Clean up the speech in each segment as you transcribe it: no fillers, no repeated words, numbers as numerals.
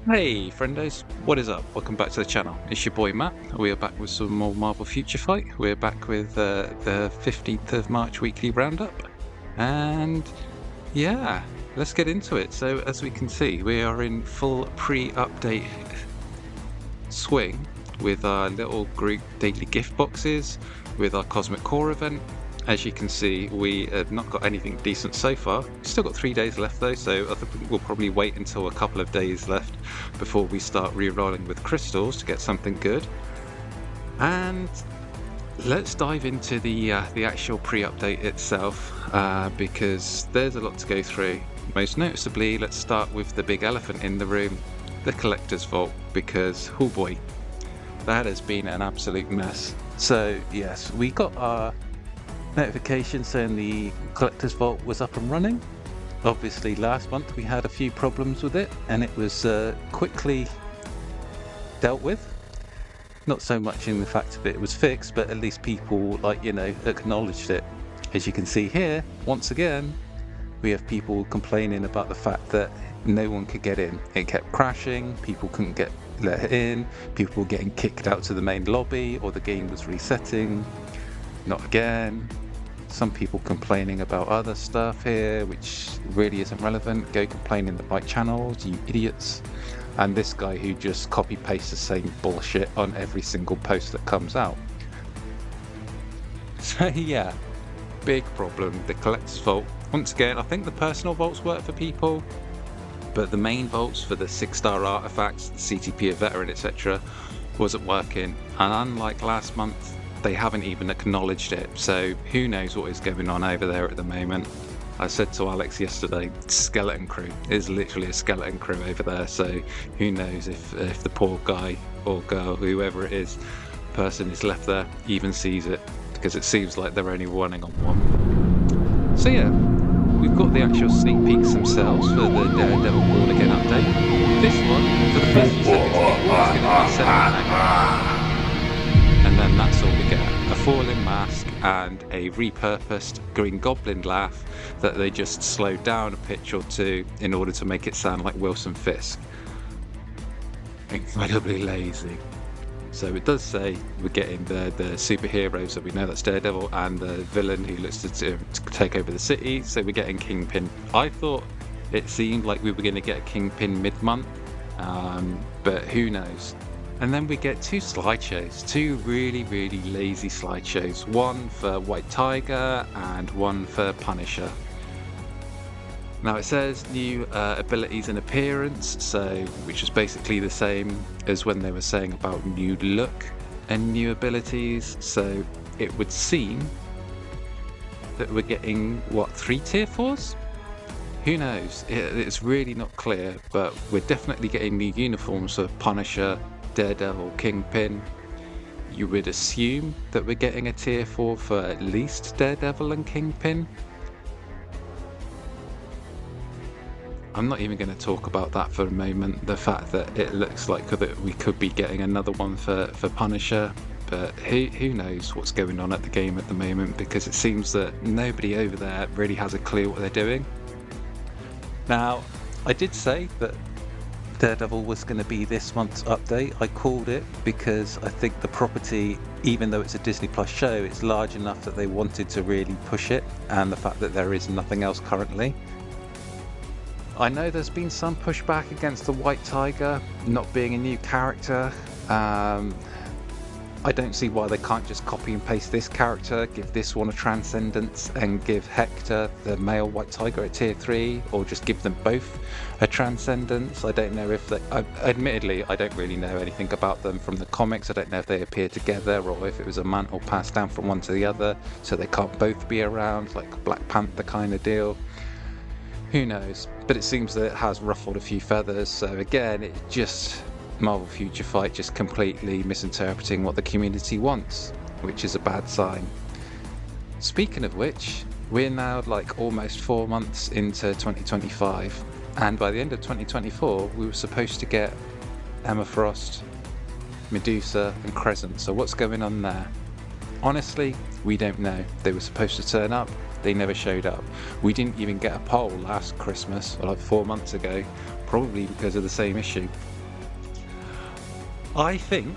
Hey friendos, what is up? Welcome back to the channel. It's your boy Matt. We are back with some more Marvel Future Fight. We're back with the 15th of March weekly roundup. And yeah, let's get into it. So as we can see, we are in full pre-update swing with our little group daily gift boxes, with our Cosmic Core event. As you can see, we have not got anything decent so far. Still got 3 days left though, so I think we'll probably wait until a couple of days left before we start re-rolling with crystals to get something good. And let's dive into the actual pre-update itself, because there's a lot to go through. Most noticeably, let's start with the big elephant in the room, the Collector's Vault, because oh boy, that has been an absolute mess. So yes, we got our notification saying the Collector's Vault was up and running. Obviously last month we had a few problems with it and it was quickly dealt with. Not so much in the fact that it was fixed, but at least people acknowledged it. As you can see here, once again, we have people complaining about the fact that no one could get in. It kept crashing, people couldn't get let in, people were getting kicked out to the main lobby, or the game was resetting. Not again. Some people complaining about other stuff here, which really isn't relevant. Go complain in the right channels, you idiots. And this guy who just copy pastes the same bullshit on every single post that comes out. So yeah, big problem. The Collector's Vault. Once again, I think the personal vaults work for people, but the main vaults for the 6-star artifacts, the CTP of Veteran, etc., wasn't working. And unlike last month, they haven't even acknowledged it, so who knows what is going on over there at the moment. I said to Alex yesterday, skeleton crew. It's literally a skeleton crew over there, so who knows if the poor guy or girl, whoever it is, person is left there, even sees it, because it seems like they're only running on one. So yeah, we've got the actual sneak peeks themselves for the Daredevil Born Again update. This one, for the first few seconds, we thought it was going to be 7 and then that's all we get. A falling mask and a repurposed Green Goblin laugh that they just slowed down a pitch or two in order to make it sound like Wilson Fisk. Incredibly lazy. So it does say we're getting the superheroes, so we know that's Daredevil, and the villain who looks to take over the city, so we're getting Kingpin. I thought it seemed like we were going to get a Kingpin mid-month, but who knows. And then we get 2 slideshows, 2 really lazy slideshows. One for White Tiger and one for Punisher. Now it says new abilities and appearance, so which is basically the same as when they were saying about new look and new abilities. So it would seem that we're getting, what, 3 tier 4s? Who knows? It's really not clear, but we're definitely getting new uniforms for Punisher, Daredevil, Kingpin. You would assume that we're getting a tier 4 for at least Daredevil and Kingpin. I'm not even going to talk about that for a moment, the fact that it looks like that we could be getting another one for Punisher, but who knows what's going on at the game at the moment, because it seems that nobody over there really has a clue what they're doing. Now, I did say that Daredevil was going to be this month's update. I called it because I think the property, even though it's a Disney Plus show, it's large enough that they wanted to really push it, and the fact that there is nothing else currently. I know there's been some pushback against the White Tiger not being a new character. I don't see why they can't just copy and paste this character, give this one a Transcendence, and give Hector, the male White Tiger, a tier 3, or just give them both a Transcendence. I don't know if they... admittedly, I don't really know anything about them from the comics. I don't know if they appear together or if it was a mantle passed down from one to the other, so they can't both be around, like Black Panther kind of deal. Who knows? But it seems that it has ruffled a few feathers, so again, it just... Marvel Future Fight just completely misinterpreting what the community wants, which is a bad sign. Speaking of which, we're now like almost 4 months into 2025, and by the end of 2024 we were supposed to get Emma Frost, Medusa and Crescent. So what's going on there? Honestly, we don't know. They were supposed to turn up, they never showed up. We didn't even get a poll last Christmas, or like 4 months ago, probably because of the same issue. I think,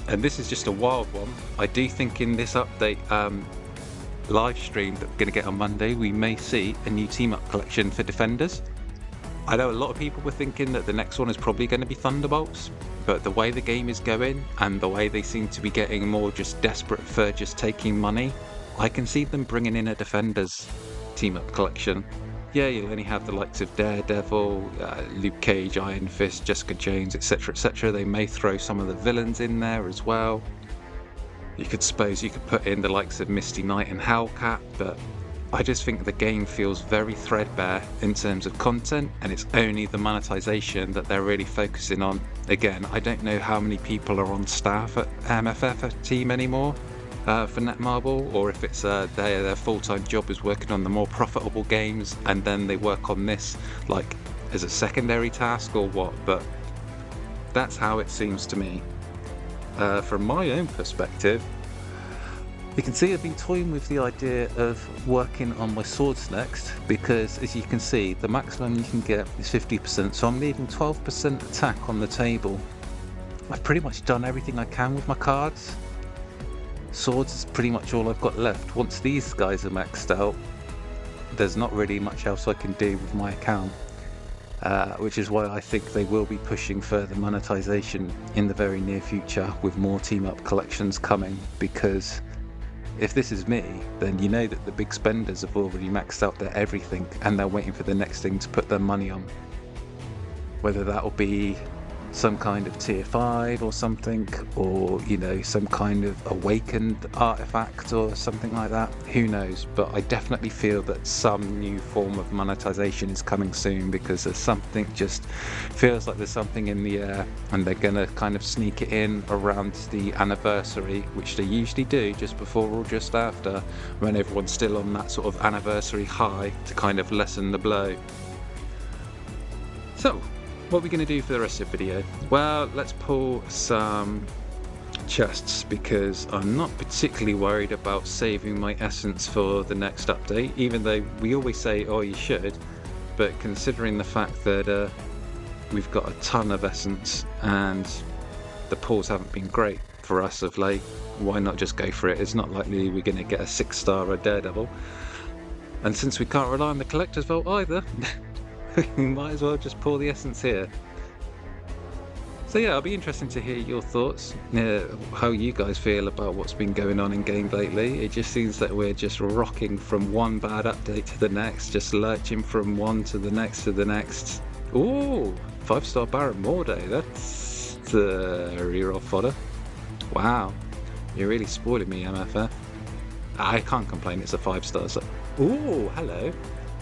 and this is just a wild one, I do think in this update live stream that we're going to get on Monday, we may see a new team-up collection for Defenders. I know a lot of people were thinking that the next one is probably going to be Thunderbolts, but the way the game is going and the way they seem to be getting more just desperate for just taking money, I can see them bringing in a Defenders team-up collection. Yeah, you'll only have the likes of Daredevil, Luke Cage, Iron Fist, Jessica Jones, etc, etc. They may throw some of the villains in there as well. You could suppose you could put in the likes of Misty Knight and Hellcat, but I just think the game feels very threadbare in terms of content, and it's only the monetization that they're really focusing on. Again, I don't know how many people are on staff at MFF team anymore for Netmarble, or if it's their full-time job is working on the more profitable games and then they work on this like as a secondary task or what, but that's how it seems to me. From my own perspective, you can see I've been toying with the idea of working on my swords next, because as you can see the maximum you can get is 50%, so I'm leaving 12% attack on the table. I've pretty much done everything I can with my cards. Swords is pretty much all I've got left. Once these guys are maxed out, there's not really much else I can do with my account. Which is why I think they will be pushing further monetization in the very near future with more team-up collections coming, because if this is me, then you know that the big spenders have already maxed out their everything and they're waiting for the next thing to put their money on. Whether that will be some kind of tier 5 or something, or you know, some kind of awakened artifact or something like that, who knows. But I definitely feel that some new form of monetization is coming soon, because there's something, just feels like there's something in the air, and they're gonna kind of sneak it in around the anniversary, which they usually do just before or just after, when everyone's still on that sort of anniversary high, to kind of lessen the blow. So what are we going to do for the rest of the video? Well, let's pull some chests, because I'm not particularly worried about saving my essence for the next update, even though we always say, oh, you should, but considering the fact that we've got a ton of essence and the pulls haven't been great for us of late, why not just go for it? It's not likely we're going to get a 6-star or Daredevil, and since we can't rely on the collector's vault either, we might as well just pour the essence here. So yeah, it'll be interesting to hear your thoughts, how you guys feel about what's been going on in game lately. It just seems that we're just rocking from one bad update to the next, just lurching from one to the next to the next. Ooh, 5-star Baron Morday, that's reroll fodder. Wow, you're really spoiling me, MFF. I can't complain, it's a 5-star. So, ooh, hello,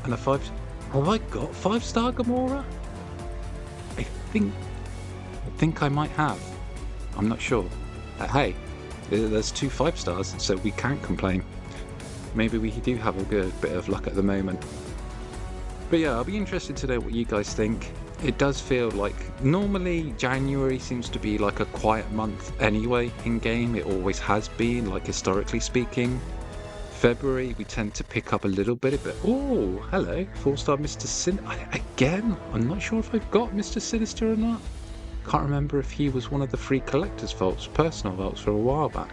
and a 5. Have I got 5-star Gamora? I think I might have. I'm not sure. Hey, there's 2 5-stars, so we can't complain. Maybe we do have a good bit of luck at the moment. But yeah, I'll be interested to know what you guys think. It does feel like normally January seems to be like a quiet month anyway in game. It always has been, like historically speaking. February we tend to pick up a little bit, but oh, hello, 4-star Mr. Again, I'm not sure if I've got Mr. Sinister or not. Can't remember if he was one of the free collector's vaults, personal vaults for a while back.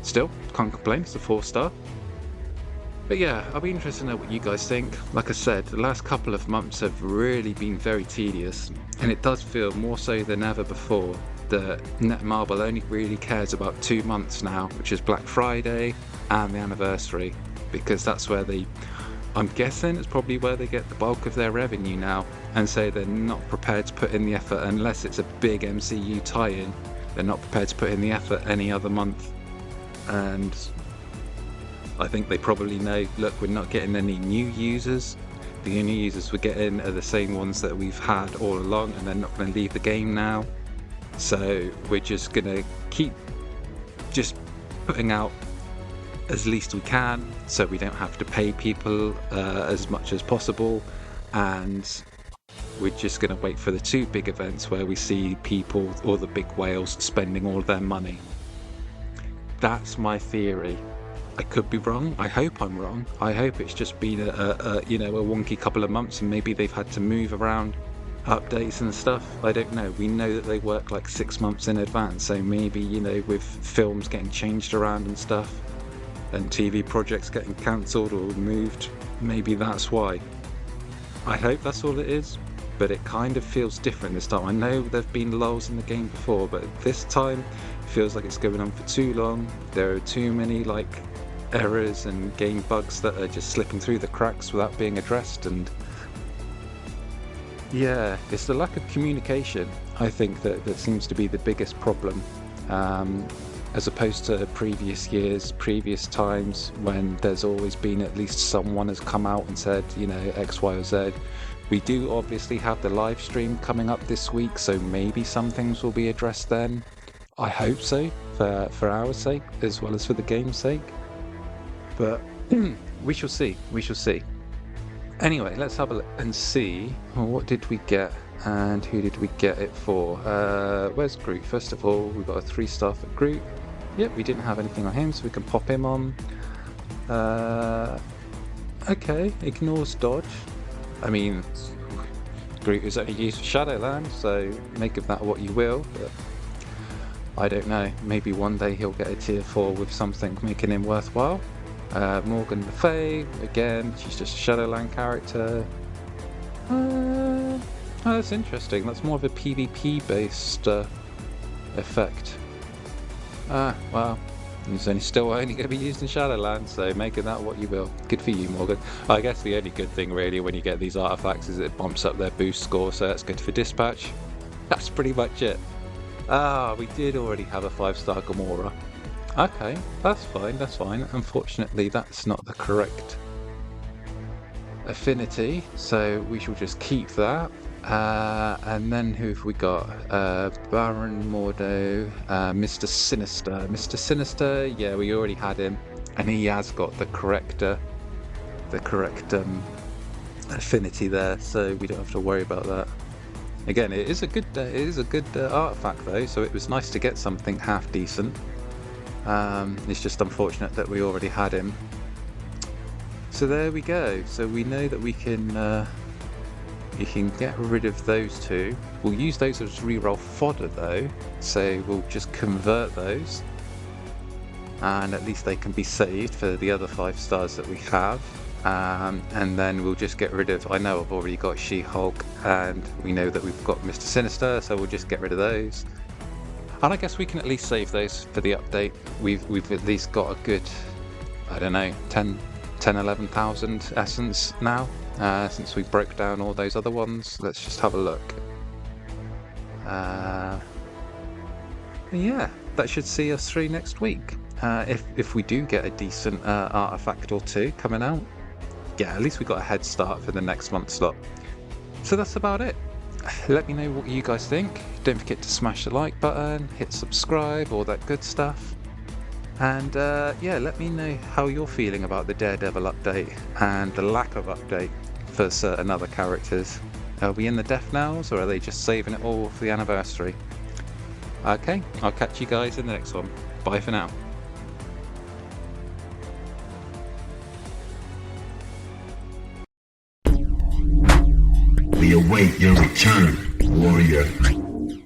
Still, can't complain, it's a 4-star. But yeah, I'll be interested to know what you guys think. Like I said, the last couple of months have really been very tedious, and it does feel more so than ever before that Netmarble only really cares about 2 months now, which is Black Friday and the anniversary, because that's where I'm guessing it's probably where they get the bulk of their revenue now, and so they're not prepared to put in the effort unless it's a big MCU tie-in. They're not prepared to put in the effort any other month, and I think they probably know, look, we're not getting any new users. The only users we're getting are the same ones that we've had all along, and they're not going to leave the game now. So we're just gonna keep just putting out as least we can, so we don't have to pay people as much as possible, and we're just gonna wait for the 2 big events where we see people, or the big whales, spending all their money. That's my theory. I could be wrong. I hope I'm wrong. I hope it's just been a wonky couple of months, and maybe they've had to move around updates and stuff. I don't know. We know that they work like 6 months in advance, so maybe, you know, with films getting changed around and stuff, and TV projects getting cancelled or moved, maybe that's why. I hope that's all it is, but it kind of feels different this time. I know there've been lulls in the game before, but this time it feels like it's going on for too long. There are too many like errors and game bugs that are just slipping through the cracks without being addressed, and yeah, it's the lack of communication, I think, that seems to be the biggest problem, as opposed to previous years, previous times when there's always been at least someone has come out and said, you know, X, Y, or Z. We do obviously have the live stream coming up this week, so maybe some things will be addressed then. I hope so, for our sake, as well as for the game's sake. But we shall see, we shall see. Anyway, let's have a look and see, well, what did we get and who did we get it for? Where's Groot? First of all, we've got a 3-star for Groot. Yep, we didn't have anything on him, so we can pop him on. Okay, ignores dodge. I mean, Groot is only used for Shadowland, so make of that what you will. But I don't know, maybe one day he'll get a tier 4 with something making him worthwhile. Morgan Le Fay, again, she's just a Shadowland character. Oh, that's interesting. That's more of a PvP based effect. Well, it's still only going to be used in Shadowland, so make of that what you will. Good for you, Morgan. I guess the only good thing really when you get these artifacts is it bumps up their boost score, so that's good for dispatch. That's pretty much it. We did already have a 5-star Gamora. Okay, that's fine, that's fine. Unfortunately, that's not the correct affinity, so we shall just keep that. And then who have we got? Baron Mordo, Mr. Sinister. Mr. Sinister, yeah, we already had him, and he has got the correct affinity there, so we don't have to worry about that. Again, it is a good artifact though, so it was nice to get something half decent. It's just unfortunate that we already had him. So there we go. So we know that we can get rid of those two. We'll use those as reroll fodder though, so we'll just convert those, and at least they can be saved for the other 5 stars that we have. And then we'll just get rid of, I know I've already got She-Hulk, and we know that we've got Mr. Sinister, so we'll just get rid of those. And I guess we can at least save those for the update. We've at least got a good, I don't know, 11,000 essence now, since we broke down all those other ones. Let's just have a look. Yeah, that should see us through next week. If we do get a decent artifact or 2 coming out, yeah, at least we got a head start for the next month slot. So that's about it. Let me know what you guys think. Don't forget to smash the like button, hit subscribe, all that good stuff. And yeah, let me know how you're feeling about the Daredevil update and the lack of update for certain other characters. Are we in the death knells, or are they just saving it all for the anniversary? Okay, I'll catch you guys in the next one. Bye for now. We await your return, warrior.